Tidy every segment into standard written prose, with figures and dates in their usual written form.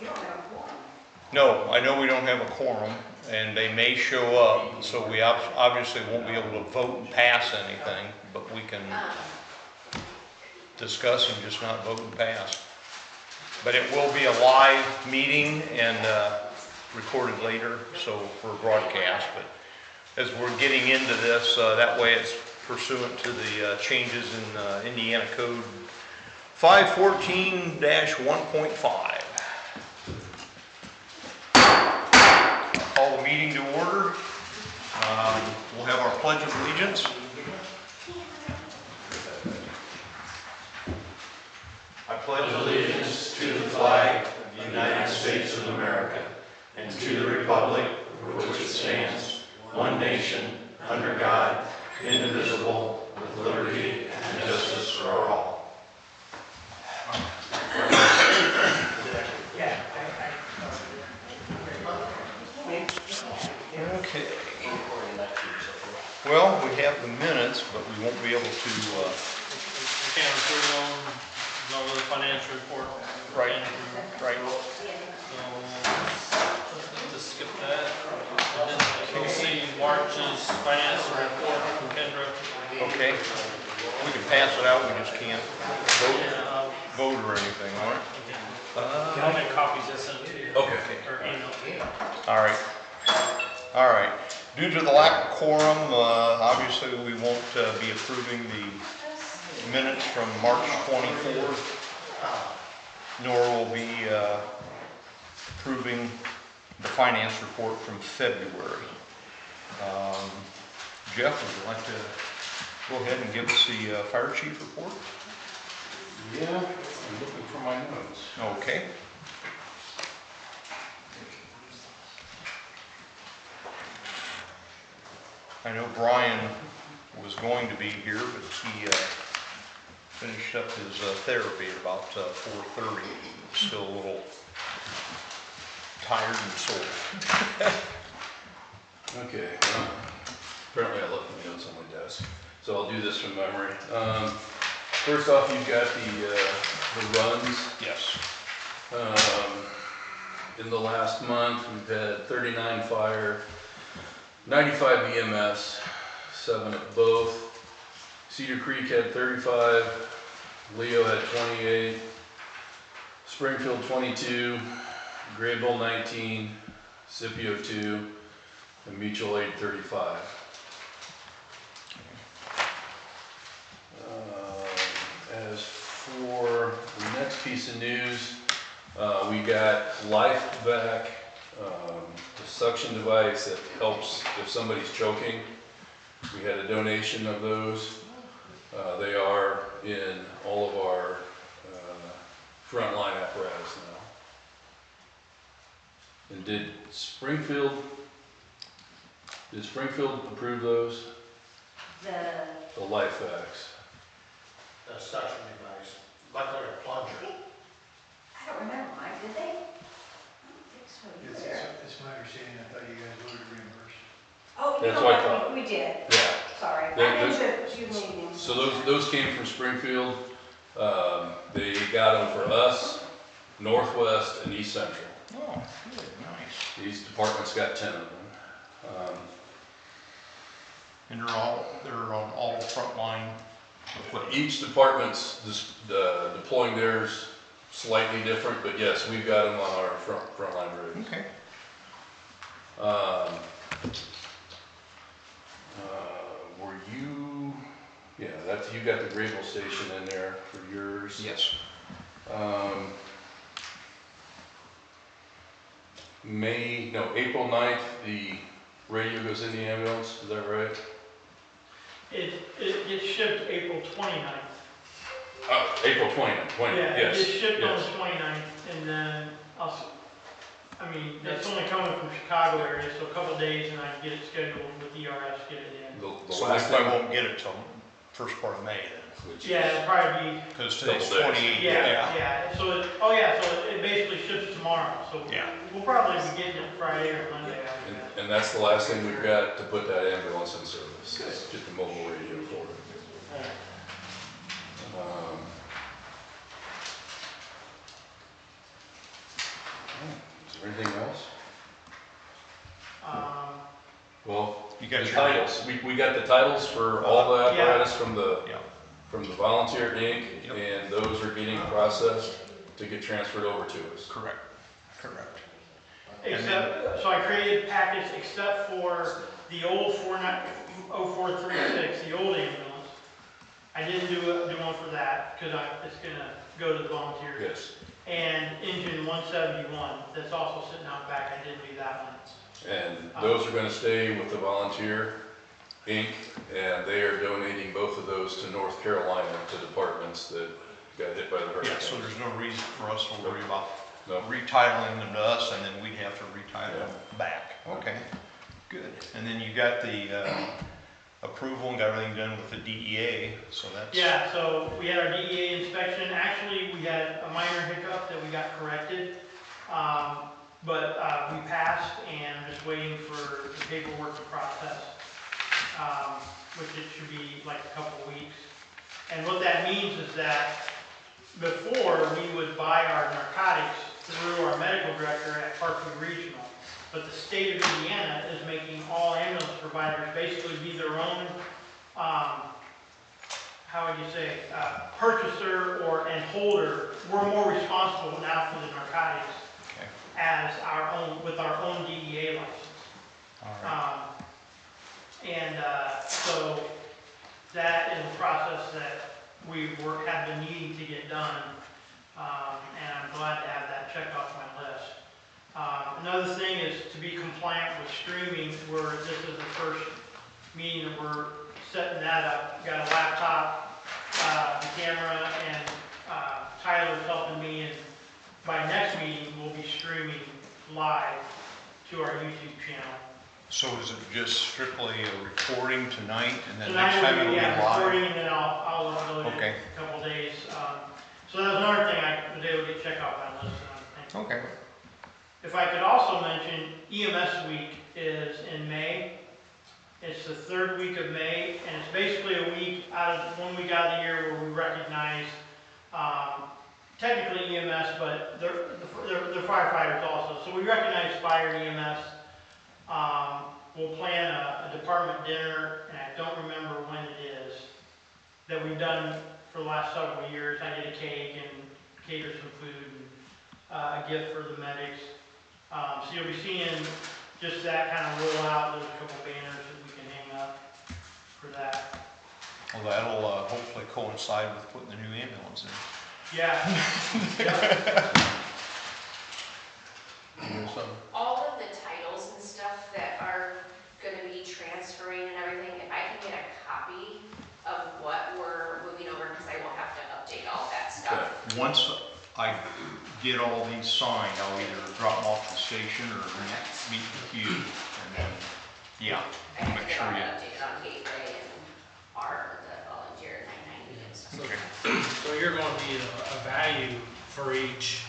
You don't have a quorum. No, I know we don't have a quorum, and they may show up, so we obviously won't be able to vote and pass anything, but we can discuss and just not vote and pass. But it will be a live meeting and recorded later, so for broadcast. But as we're getting into this, that way it's pursuant to the changes in Indiana Code 514-1.5. Call the meeting to order. We'll have our Pledge of Allegiance. I pledge allegiance to the flag of the United States of America and to the republic for which it stands, one nation, under God, indivisible, with liberty and justice for all. Okay. Well, we have the minutes, but we won't be able to. We can't approve them, no the financial report. Right. Right. So, just skip that. And then we'll see March's financial report from Kendra. Okay. We can pass it out, we just can't vote or anything on it. I'll make copies and send it to you. Okay. Or email. All right. All right. Due to the lack of quorum, obviously we won't be approving the minutes from March 24th, nor will be approving the finance report from February. Jeff, would you like to go ahead and give us the fire chief report? Yeah, I'm looking for my notes. Okay. I know Brian was going to be here, but he finished up his therapy at about 4:30. Still a little tired and sore. Okay, well, apparently I left the notes on my desk, so I'll do this from memory. First off, you've got the runs. Yes. In the last month, we've had 39 fire, 95 EMS, 7 at both. Cedar Creek had 35, Leo had 28, Springfield 22, Grabill 19, Scipio 2, and Mutual Aid 35. As for the next piece of news, we got Life back, the suction device that helps if somebody's choking. We had a donation of those. They are in all of our frontline apparatus now. And did Springfield approve those? The Life Vacs. The suction device, like a plunger. I don't remember, Mike, did they? I don't think so. It's my understanding, I thought you guys voted reimbursed. Oh, you That's know what I what, thought. we did. Yeah. Sorry. They- I didn't you mean. So those came from Springfield. They got them for us, Northwest, and East Central. Oh, good, nice. These departments got 10 of them. And they're on all frontline equipment. Each department's deploying theirs slightly different, but yes, we've got them on our frontline roads. Okay. Were you? Yeah, you got the Grabill Station in there for yours. Yes. April 9th, the radio goes in the ambulance. Is that right? It gets shipped April 29th. April 20th. Yeah, Yes. it gets shipped on Yes. the 29th, and then that's only coming from Chicago area, so a couple of days and I can get it scheduled with ERS, get it in. The So last I thing, won't get it till first part of May then. which Yeah, it'll probably be, Because today's Couple days. 28. yeah, so it basically ships tomorrow, so Yeah. we'll probably be getting it Friday or Monday after that. and that's the last thing we've got to put that ambulance in service. Is get the mobile radio for it. Anything else? Um, Well, You got the your titles, we got the titles for all the Yeah. apparatus from Yeah. the Volunteer Inc., Yep. and those are getting processed to get transferred over to us. Correct. Correct. except, so I created packets except for the old 0436, the old ambulance. I didn't do one for that, because it's gonna go to the volunteers. Yes. And engine 171, that's also sitting out back, I didn't do that one. And those are gonna stay with the Volunteer Inc., and they are donating both of those to North Carolina, to departments that got hit by the hurricane. Yeah, so there's no reason for us to worry about No. retitling them to us, and then we'd have to retitle them back. Okay, good. And then you got the approval and got everything done with the DEA, so that's. Yeah, so we had our DEA inspection. Actually, we had a minor hiccup that we got corrected. But we passed, and I'm just waiting for the paperwork to process, which it should be like a couple weeks. And what that means is that before, we would buy our narcotics through our medical director at Parkview Regional. But the state of Indiana is making all ambulance providers basically be their own, how would you say, purchaser and holder. We're more responsible now for the narcotics as our own, with our own DEA license. All right. So that is a process that have been needing to get done, and I'm glad to have that checked off my list. Another thing is to be compliant with streaming, where this is the first meeting that we're setting that up. Got a laptop, the camera, and Tyler's helping me, and by next meeting, we'll be streaming live to our YouTube channel. So is it just strictly a recording tonight, and then Tonight next time we'll it'll be, be recording, live? and then I'll upload it Okay. in a couple days. So that was another thing I was able to get checked off my list, and I'm thankful. Okay. If I could also mention, EMS week is in May. It's the third week of May, and it's basically a week one week out of the year where we recognize, technically EMS, but they're firefighters also. So we recognize fire and EMS. We'll plan a department dinner, and I don't remember when it is, that we've done for the last several years. I get a cake and cater some food and a gift for the medics. So you'll be seeing just that kind of roll out. There's a couple banners that we can hang up for that. Well, that'll hopefully coincide with putting the new ambulance in. Yeah. Yeah. You know something? All of the titles and stuff that are gonna be transferring and everything, if I can get a copy of what we're moving over, because I will have to update all that stuff. Once I get all these signed, I'll either drop them off at the station or meet with you, and then, yeah, I have to make get sure all you. that updated on Gateway and the volunteer 990 and stuff. Okay. So you're going to need a value for each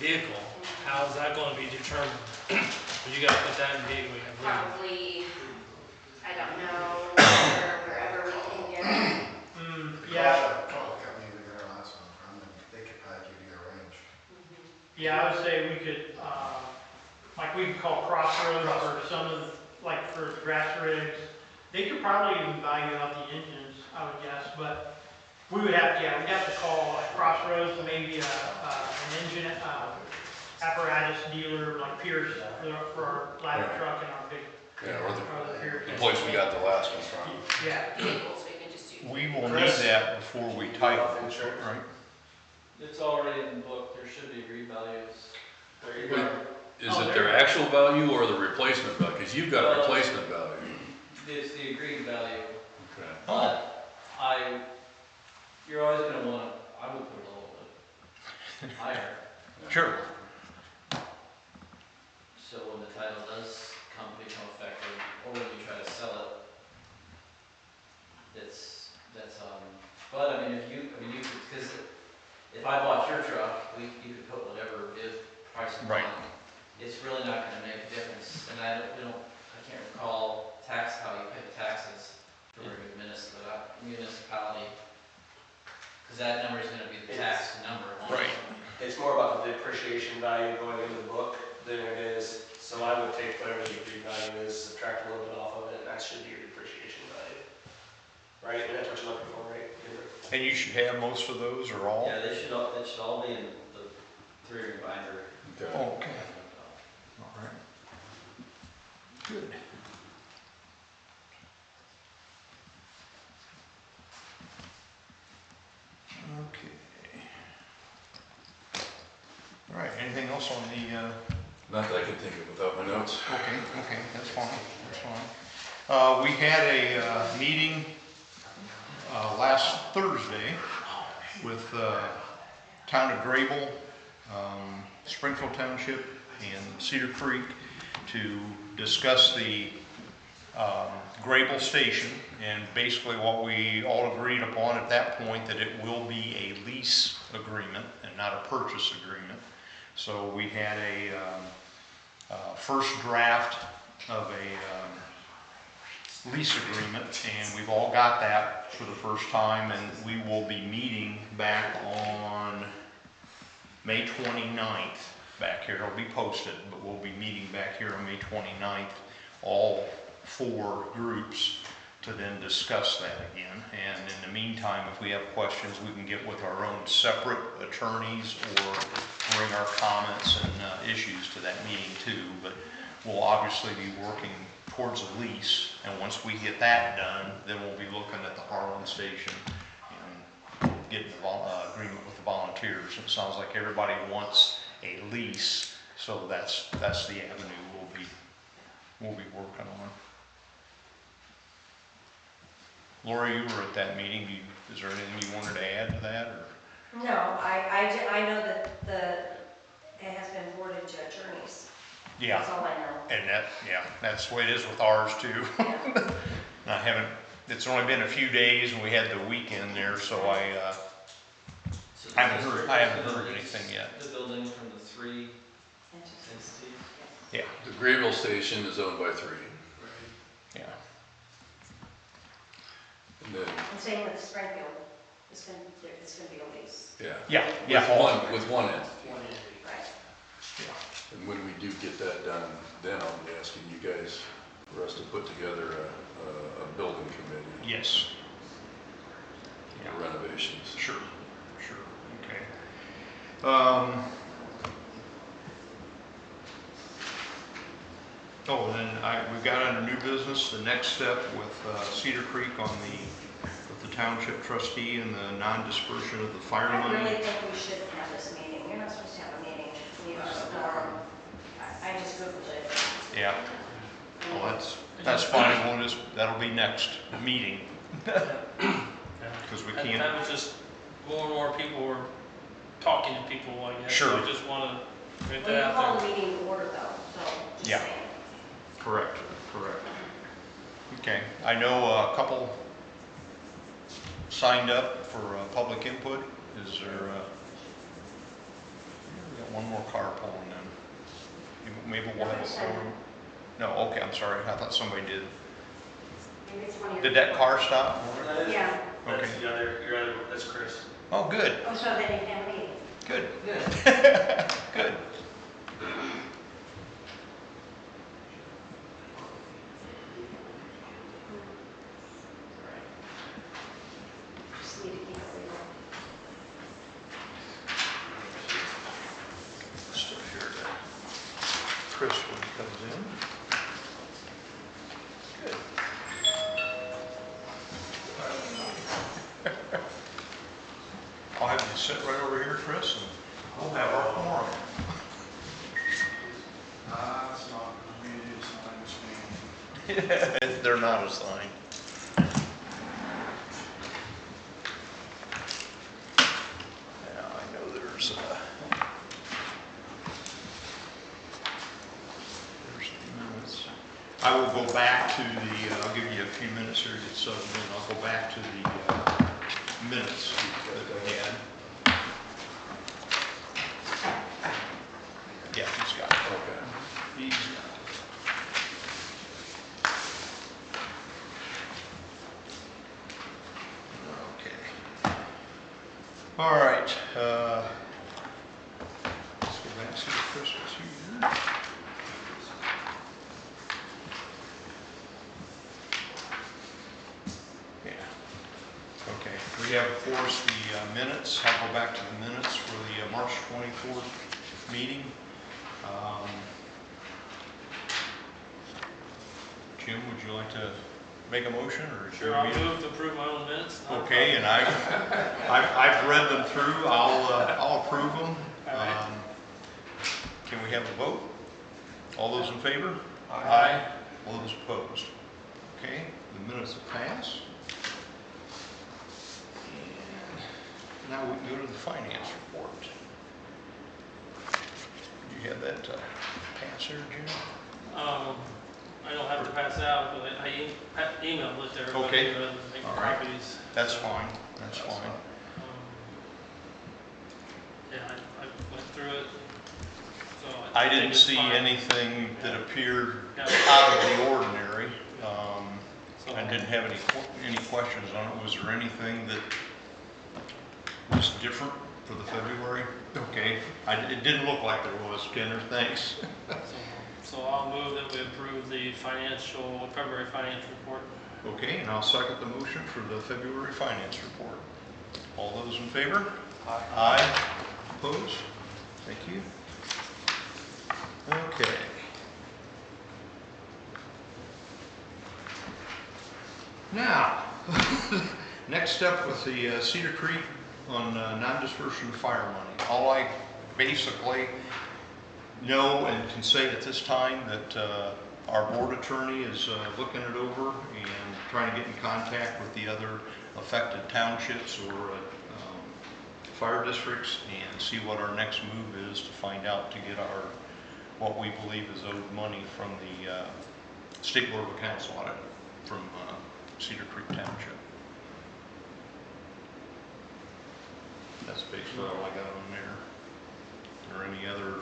vehicle. How is that going to be determined? But you got to put that in Gateway, I believe. Probably, I don't know, wherever we can get it. Yeah. Call the company we got our last one from, and they could probably give you a range. Yeah, I would say we could, like we could call Crossroads for some of, like for grass rigs. They could probably even buy you out the engines, I would guess, but we would have, we'd have to call like Crossroads, maybe an engine, apparatus dealer like Pierce for our ladder truck and our big, Yeah, or the Pierce. the place we got the last one from. Yeah. Vehicles, we can just do. We will need that before we title it, right? It's already in the book, there should be revalues. There you Wait, go. Is it their actual value or the replacement value? Because you've got replacement value. It's the agreed value, Okay. but you're always gonna want, I would put a little bit higher. Sure. So when the title does become effective, or when you try to sell it, but I mean, you could, because if I bought your truck, you could put whatever price you Right. want. It's really not gonna make a difference, and I can't recall how you pay the taxes for a municipality, because that number is gonna be the tax number. Right. It's more about the depreciation value going into the book, than it is. So I would take whatever the agreed value is, subtract a little bit off of it, and that should be your depreciation value. Right, and that's what you're looking for, right? And you should have most of those or all? Yeah, it should all be in the three-ring binder. Okay. Oh, okay. All right. Good. Okay. All right, anything else on the, Not that I can think of without my notes. okay, that's fine, that's fine. We had a meeting last Thursday with Town of Grabill, Springfield Township, and Cedar Creek to discuss the Grabill Station, and basically what we all agreed upon at that point, that it will be a lease agreement and not a purchase agreement. So we had a first draft of a lease agreement, and we've all got that for the first time, and we will be meeting back on May 29th back here. It'll be posted, but we'll be meeting back here on May 29th, all 4 groups, to then discuss that again. And in the meantime, if we have questions, we can get with our own separate attorneys or bring our comments and issues to that meeting too. But we'll obviously be working towards a lease, and once we get that done, then we'll be looking at the Harlan Station and getting the agreement with the volunteers. It sounds like everybody wants a lease, so that's the avenue we'll be working on. Lori, you were at that meeting. Is there anything you wanted to add to that, or? No, I know that it has been forwarded to attorneys. Yeah. That's all I know. And that's the way it is with ours too. Yeah. It's only been a few days, and we had the weekend there, so I haven't heard anything yet. The building from the 3 entities? Yeah. The Grabill Station is owned by 3. Yeah. And then, And same with Springfield, it's gonna be a lease. Yeah. With one entity. Right. Yeah. And when we do get that done, then I'll be asking you guys for us to put together a building committee. Yes. For renovations. Sure. Okay. Oh, and then we've got under new business, the next step with Cedar Creek with the township trustee and the non-dispersion of the fire I money. really think we should have this meeting. You're not supposed to have a meeting. You know, I just Googled it. Yeah. Well, that's fine. That'll be next meeting. Because we can't. That was just more and more people were talking to people, I guess. Sure. So I just want to get We that call out the there. meeting to order though, so just Yeah. saying. Correct. Okay, I know a couple signed up for public input. Is there, we got one more car pulling in. Maybe we'll have a forum. No, okay, I'm sorry, I thought somebody did. Maybe it's one of your. Did that car stop? That is, Yeah. that's Okay. that's Chris. Oh, good, Oh, so they didn't have a meeting. good, Good. good. Just need to keep it real. Still here to Chris when he comes in. Good. I'll have you sit right over here, Chris, and we'll have our forum. It's not, we need to sign this thing. They're not assigned. Yeah, I know there's minutes. I will go back to I'll give you a few minutes here to get subbed in. I'll go back to the minutes that we had. Yeah, he's got it. Okay. He's got it. Okay. All right. Let's go back to the Christmas here. We have, of course, the minutes. I'll go back to the minutes for the March 24th meeting. Jim, would you like to make a motion, or? Sure, I'll move to approve my own minutes. Okay, and I've read them through. I'll approve them. All right. Can we have a vote? All those in favor? Aye. All those opposed? Okay, the minutes have passed. And now we can go to the finance report. You have that pass here, Jim? I don't have to pass it out, but I emailed it to everybody. Okay. Rather than make All right. copies. That's fine, that's fine. Yeah, I went through it. So I think didn't it's see fine. anything that appeared Yeah. out of the ordinary. So- I didn't have any questions on it. Was there anything that was different for the February? Okay, it didn't look like there was, Kenner, thanks. So I'll move that we approve the February finance report. Okay, and I'll second the motion for the February finance report. All those in favor? Aye. Aye. Opposed? Thank you. Okay. Now, next step with the Cedar Creek on non-dispersion fire money. All I basically know and can say at this time that our board attorney is looking it over and trying to get in contact with the other affected townships or fire districts and see what our next move is to find out to get our, what we believe is owed money from the State Board of Accounts audit from Cedar Creek Township. That's basically all I got on there. Or any other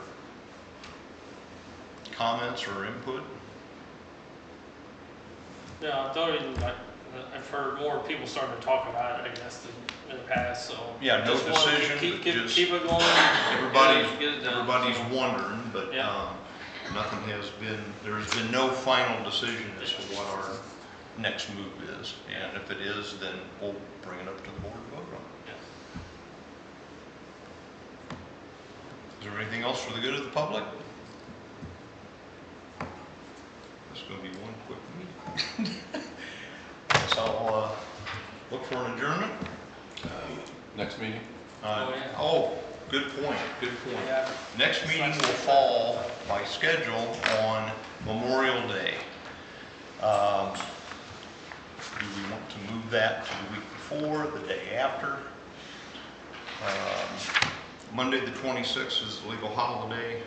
comments or input? Yeah, the only reason I've heard more people starting to talk about it, I guess, than in the past, so. Yeah, no just wanted to decision, Keep but just it going. Get it done. Everybody's wondering, but Yeah. nothing has been, there's been no final decision as to what our next move is. And if it is, then we'll bring it up to the board and vote on it. Yeah. Is there anything else for the good of the public? This is going to be one quick meeting. So I'll look for an adjournment. Next meeting? Oh, good point, good point. Yeah. Next meeting will fall by schedule on Memorial Day. Do we want to move that to the week before, the day after? Monday the 26th is the legal holiday.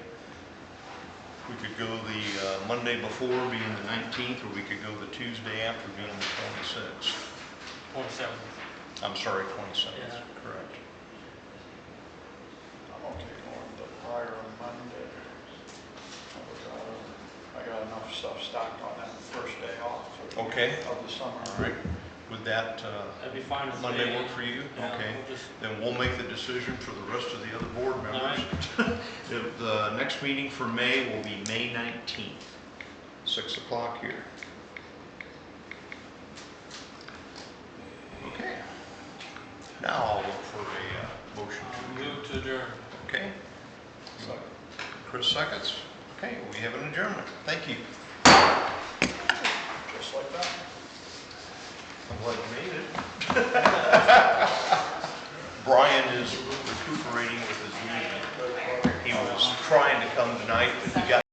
We could go the Monday before being the 19th, or we could go the Tuesday after being the 26th. 27th. I'm sorry, 27th, Yeah. correct. I'm okay going the prior on Monday. I got enough stuff stocked on that first day off Okay. of the summer. All right. Would that That'd be fine with Monday me. work for you? Yeah, Okay. we'll just- Then we'll make the decision for the rest of the other board All members. right. The next meeting for May will be May 19th, 6 o'clock here. Okay. Now I'll look for a motion to adjourn. Move to adjourn. Okay. Chris seconds. Okay, we have an adjournment. Thank you. Just like that. I'm glad you made it. Brian is recuperating with his knee. He was trying to come tonight, but he got